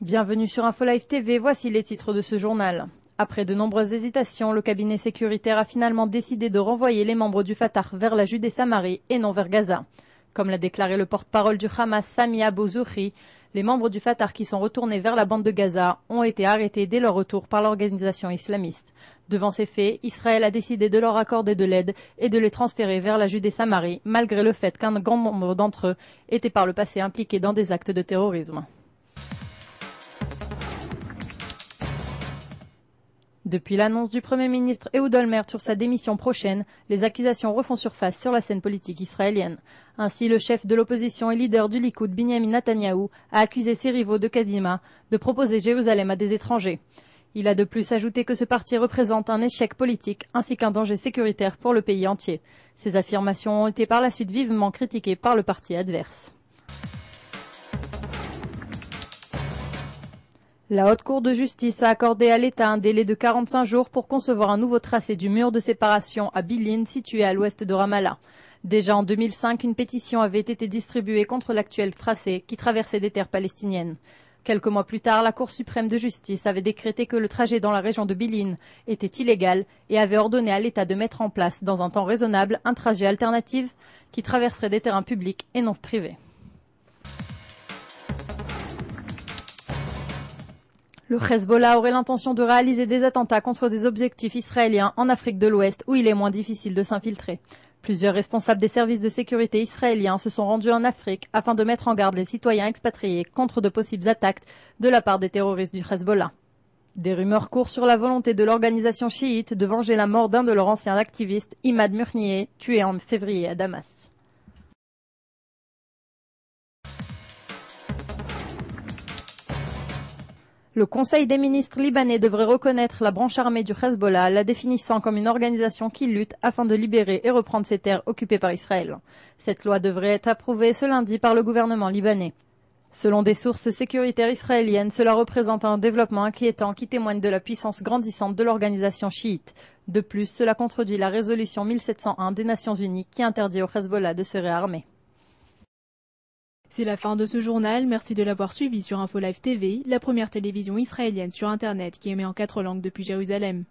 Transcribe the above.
Bienvenue sur InfoLive TV, voici les titres de ce journal. Après de nombreuses hésitations, le cabinet sécuritaire a finalement décidé de renvoyer les membres du Fatah vers la Judée-Samarie et non vers Gaza. Comme l'a déclaré le porte-parole du Hamas, Sami Abu Zuhri, les membres du Fatah qui sont retournés vers la bande de Gaza ont été arrêtés dès leur retour par l'organisation islamiste. Devant ces faits, Israël a décidé de leur accorder de l'aide et de les transférer vers la Judée-Samarie, malgré le fait qu'un grand nombre d'entre eux étaient par le passé impliqués dans des actes de terrorisme. Depuis l'annonce du Premier ministre Ehud Olmert sur sa démission prochaine, les accusations refont surface sur la scène politique israélienne. Ainsi, le chef de l'opposition et leader du Likoud, Binyamin Netanyahou, a accusé ses rivaux de Kadima de proposer Jérusalem à des étrangers. Il a de plus ajouté que ce parti représente un échec politique ainsi qu'un danger sécuritaire pour le pays entier. Ces affirmations ont été par la suite vivement critiquées par le parti adverse. La Haute Cour de justice a accordé à l'État un délai de 45 jours pour concevoir un nouveau tracé du mur de séparation à Bilin, situé à l'ouest de Ramallah. Déjà en 2005, une pétition avait été distribuée contre l'actuel tracé qui traversait des terres palestiniennes. Quelques mois plus tard, la Cour suprême de justice avait décrété que le trajet dans la région de Bilin était illégal et avait ordonné à l'État de mettre en place, dans un temps raisonnable, un trajet alternatif qui traverserait des terrains publics et non privés. Le Hezbollah aurait l'intention de réaliser des attentats contre des objectifs israéliens en Afrique de l'Ouest où il est moins difficile de s'infiltrer. Plusieurs responsables des services de sécurité israéliens se sont rendus en Afrique afin de mettre en garde les citoyens expatriés contre de possibles attaques de la part des terroristes du Hezbollah. Des rumeurs courent sur la volonté de l'organisation chiite de venger la mort d'un de leurs anciens activistes, Imad Murnier, tué en février à Damas. Le Conseil des ministres libanais devrait reconnaître la branche armée du Hezbollah, la définissant comme une organisation qui lutte afin de libérer et reprendre ces terres occupées par Israël. Cette loi devrait être approuvée ce lundi par le gouvernement libanais. Selon des sources sécuritaires israéliennes, cela représente un développement inquiétant qui témoigne de la puissance grandissante de l'organisation chiite. De plus, cela contredit la résolution 1701 des Nations Unies qui interdit au Hezbollah de se réarmer. C'est la fin de ce journal, merci de l'avoir suivi sur InfoLive TV, la première télévision israélienne sur Internet qui émet en 4 langues depuis Jérusalem.